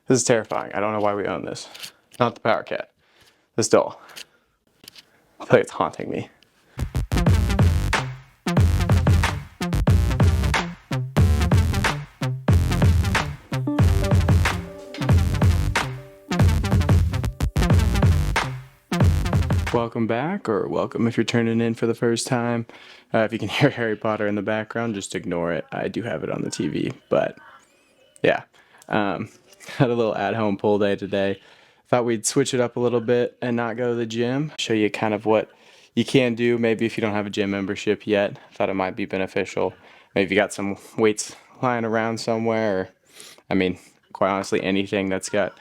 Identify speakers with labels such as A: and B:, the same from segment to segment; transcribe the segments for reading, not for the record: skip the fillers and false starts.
A: This is terrifying. I don't know why we own this. Not the Power Cat. This doll. I feel like it's haunting me. Welcome back, or welcome if you're turning in for the first time. If you can hear Harry Potter in the background, just ignore it. I do have it on the TV, but yeah. Had a little at-home pull day today. Thought we'd switch it up a little bit and not go to the gym. Show you kind of what you can do, maybe if you don't have a gym membership yet. Thought it might be beneficial. Maybe you got some weights lying around somewhere, or, I mean, quite honestly, anything that's got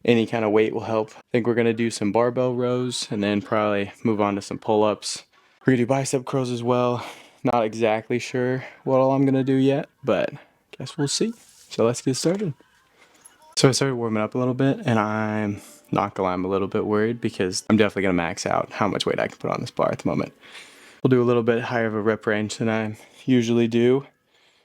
A: any kind of weight will help. I think we're going to do some barbell rows and then probably move on to some pull-ups. We're going to do bicep curls as well. Not exactly sure what all I'm going to do yet, but guess we'll see. So let's get started. So I started warming up a little bit, and I'm not gonna lie, I'm a little bit worried because I'm definitely gonna max out how much weight I can put on this bar at the moment. We'll do a little bit higher of a rep range than I usually do.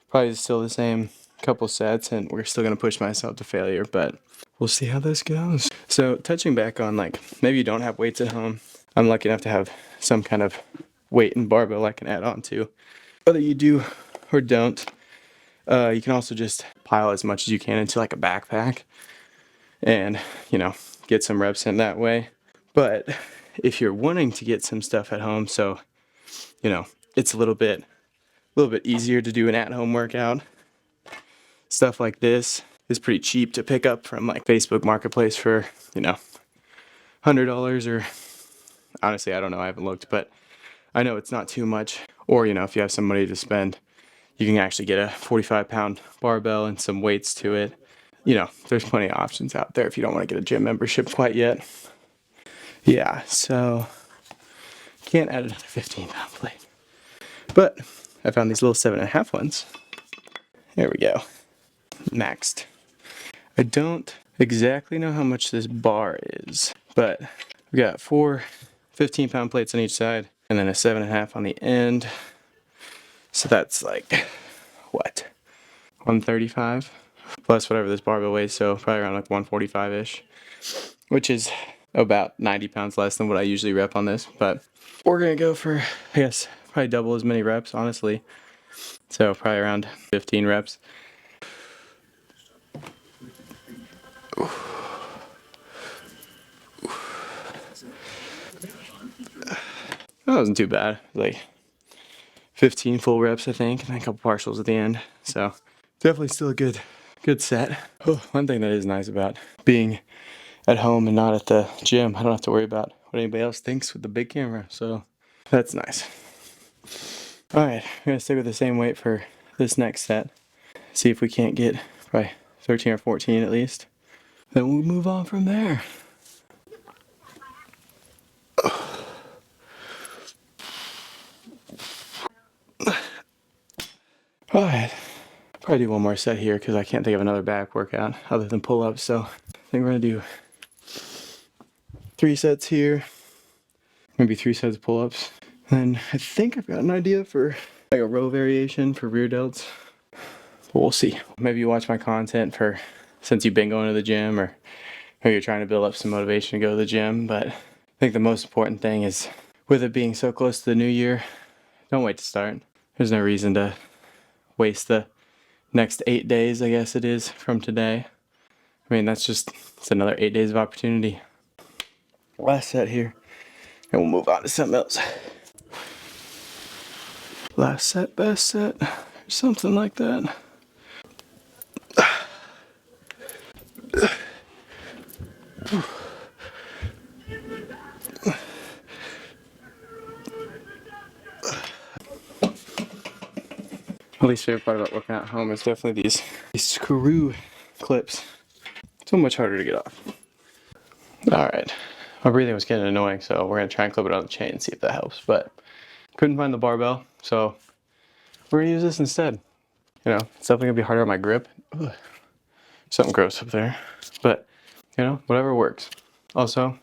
A: Probably still the same couple sets, and we're still gonna push myself to failure, but we'll see how this goes. So touching back on, like, maybe you don't have weights at home. I'm lucky enough to have some kind of weight and barbell I can add on to. Whether you do or don't, you can also just pile as much as you can into like a backpack and, get some reps in that way. But if you're wanting to get some stuff at home, so, it's a little bit easier to do an at-home workout, stuff like this is pretty cheap to pick up from like Facebook Marketplace for, $100, or honestly, I don't know, I haven't looked, but I know it's not too much. Or, if you have some money to spend, you can actually get a 45-pound barbell and some weights to it. There's plenty of options out there if you don't want to get a gym membership quite yet. Yeah, so can't add another 15-pound plate. But I found these little 7.5 ones. There we go. Maxed. I don't exactly know how much this bar is, but we got 4 15-pound plates on each side and then a 7.5 on the end. So that's like, what, 135 plus whatever this barbell weighs, so probably around like 145-ish, which is about 90 pounds less than what I usually rep on this. But we're gonna go for, I guess, probably double as many reps, honestly. So probably around 15 reps. That wasn't too bad. Like 15 full reps, I think, and then a couple partials at the end. So definitely still a good set. Oh, one thing that is nice about being at home and not at the gym, I don't have to worry about what anybody else thinks with the big camera. So that's nice. All right, we're gonna stick with the same weight for this next set. See if we can't get probably 13 or 14 at least. Then we'll move on from there. All right, probably do one more set here because I can't think of another back workout other than pull-ups. So I think we're gonna do 3 sets here, maybe 3 sets of pull-ups. And I think I've got an idea for like a row variation for rear delts. But we'll see. Maybe you watch my content since you've been going to the gym, or maybe you're trying to build up some motivation to go to the gym. But I think the most important thing is, with it being so close to the new year, don't wait to start. There's no reason to waste the next 8 days, I guess it is, from today. I mean, it's another 8 days of opportunity. Last set here, and we'll move on to something else. Last set, best set, or something like that. My least favorite part about working at home is definitely these screw clips. So much harder to get off. Alright, my breathing was getting annoying, so we're going to try and clip it on the chain and see if that helps. But couldn't find the barbell, so we're going to use this instead. It's definitely going to be harder on my grip. Ugh. Something gross up there. But, whatever works. Also,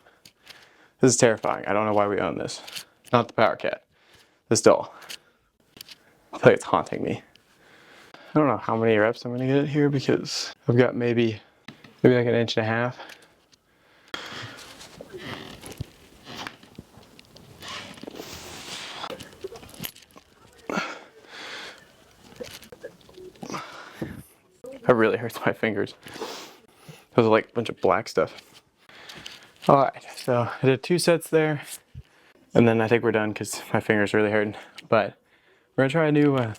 A: this is terrifying. I don't know why we own this. Not the Power Cat. This doll. I feel like it's haunting me. I don't know how many reps I'm going to get here because I've got maybe maybe like 1.5 inches. That really hurts my fingers. Those are like a bunch of black stuff. All right, so I did 2 sets there, and then I think we're done because my fingers really hurting. But we're gonna try a new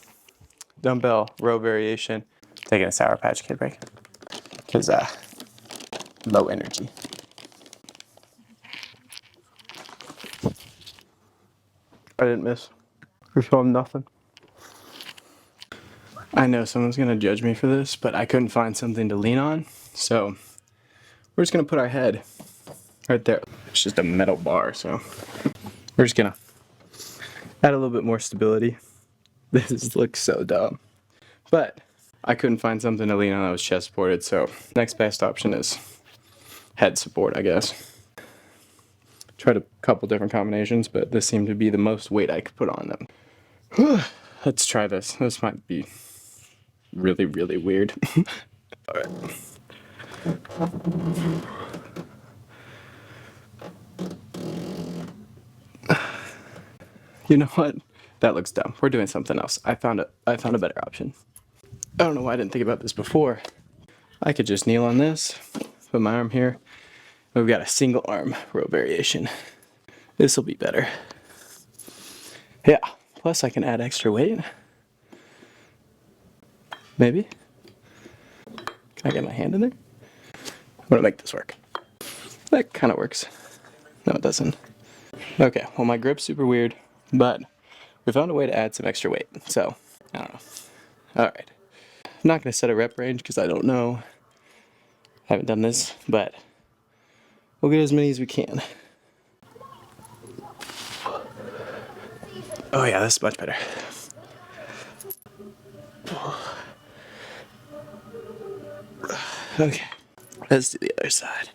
A: dumbbell row variation. Taking a Sour Patch Kid break because low energy. I didn't miss. We filmed nothing. I know someone's gonna judge me for this, but I couldn't find something to lean on, so we're just gonna put our head right there. It's just a metal bar, so we're just gonna add a little bit more stability. This looks so dumb, but I couldn't find something to lean on that was chest supported, so next best option is head support, I guess. Tried a couple different combinations, but this seemed to be the most weight I could put on them. Let's try this. This might be really, really weird. All right. You know what? That looks dumb. We're doing something else. I found a better option. I don't know why I didn't think about this before. I could just kneel on this, put my arm here. We've got a single arm row variation. This will be better. Yeah. Plus I can add extra weight. Maybe. Can I get my hand in there? I'm gonna make this work. That kind of works. No, it doesn't. Okay, well my grip's super weird, but we found a way to add some extra weight, so I don't know. Alright. I'm not gonna set a rep range because I don't know. I haven't done this, but we'll get as many as we can. Oh yeah, this is much better. Okay, let's do the other side.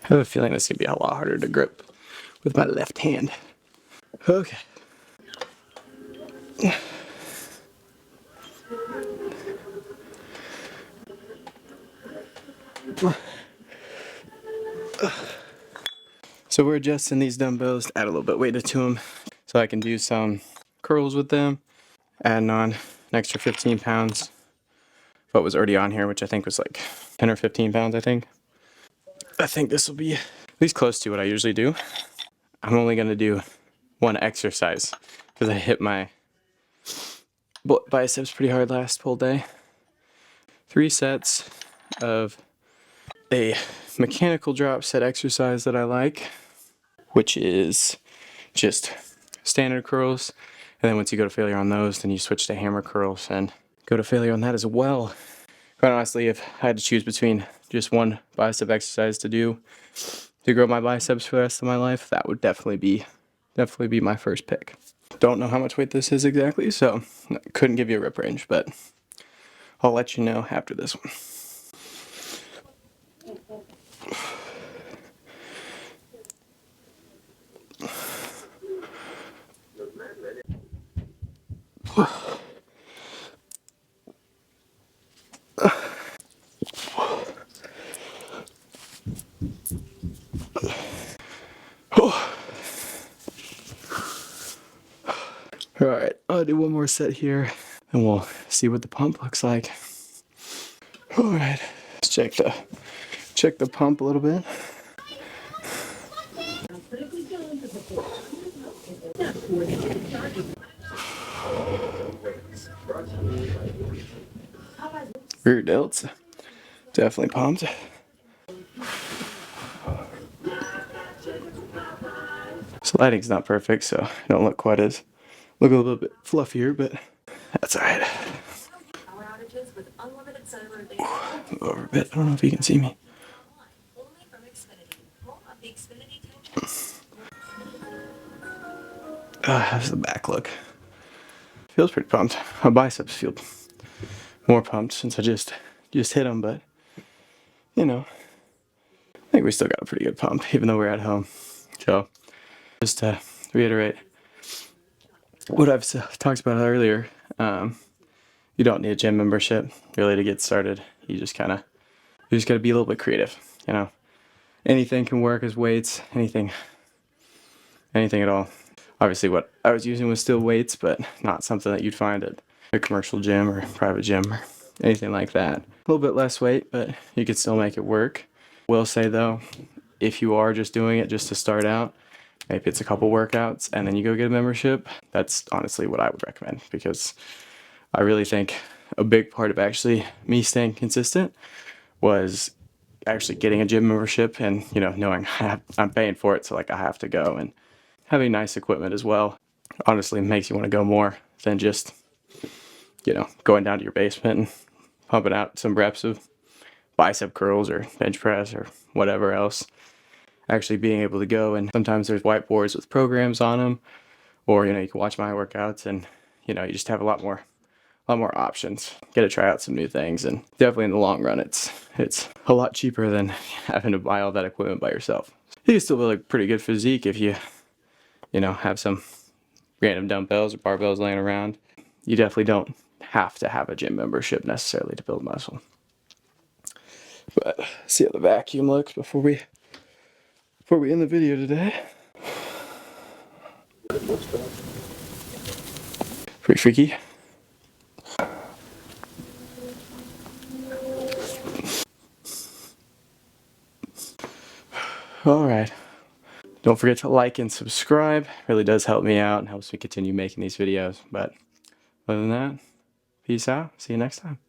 A: I have a feeling this is gonna be a lot harder to grip with my left hand. Okay. So we're adjusting these dumbbells to add a little bit weight to them so I can do some curls with them, adding on an extra 15 pounds. What was already on here, which I think was like 10 or 15 pounds, I think. I think this will be at least close to what I usually do. I'm only gonna do one exercise because I hit my biceps pretty hard last whole day. 3 sets of a mechanical drop set exercise that I like, which is just standard curls. And then once you go to failure on those, then you switch to hammer curls and go to failure on that as well. Quite honestly, if I had to choose between just one bicep exercise to do to grow my biceps for the rest of my life, that would definitely be my first pick. Don't know how much weight this is exactly, so couldn't give you a rep range, but I'll let you know after this one. Alright, I'll do one more set here and we'll see what the pump looks like. Alright, let's check the pump a little bit. Rear delts, definitely pumped. So lighting's not perfect, so I don't look a little bit fluffier, but that's alright. Move over a bit. I don't know if you can see me. How's the back look? Feels pretty pumped. My biceps feel more pumped since I just hit them, but you know, I think we still got a pretty good pump, even though we're at home. So, just to reiterate what I've talked about earlier, you don't need a gym membership really to get started. You just kind of You just got to be a little bit creative, you know. Anything can work as weights, anything at all. Obviously what I was using was still weights, but not something that you'd find at a commercial gym or private gym or anything like that. A little bit less weight, but you could still make it work. Will say though, if you are just doing it just to start out, maybe it's a couple workouts and then you go get a membership, that's honestly what I would recommend, because I really think a big part of actually me staying consistent was actually getting a gym membership and, you know, knowing I'm paying for it, so like I have to go, and having nice equipment as well honestly makes you want to go more than just, you know, going down to your basement and pumping out some reps of bicep curls or bench press or whatever else. Actually being able to go, and sometimes there's whiteboards with programs on them, or, you know, you can watch my workouts and, you know, you just have a lot more options. Get to try out some new things, and definitely in the long run it's a lot cheaper than having to buy all that equipment by yourself. You can still build a pretty good physique if you know, have some random dumbbells or barbells laying around. You definitely don't have to have a gym membership necessarily to build muscle. But see how the vacuum looks before we end the video today. Pretty freaky. All right. Don't forget to like and subscribe. It really does help me out and helps me continue making these videos. But other than that, peace out. See you next time.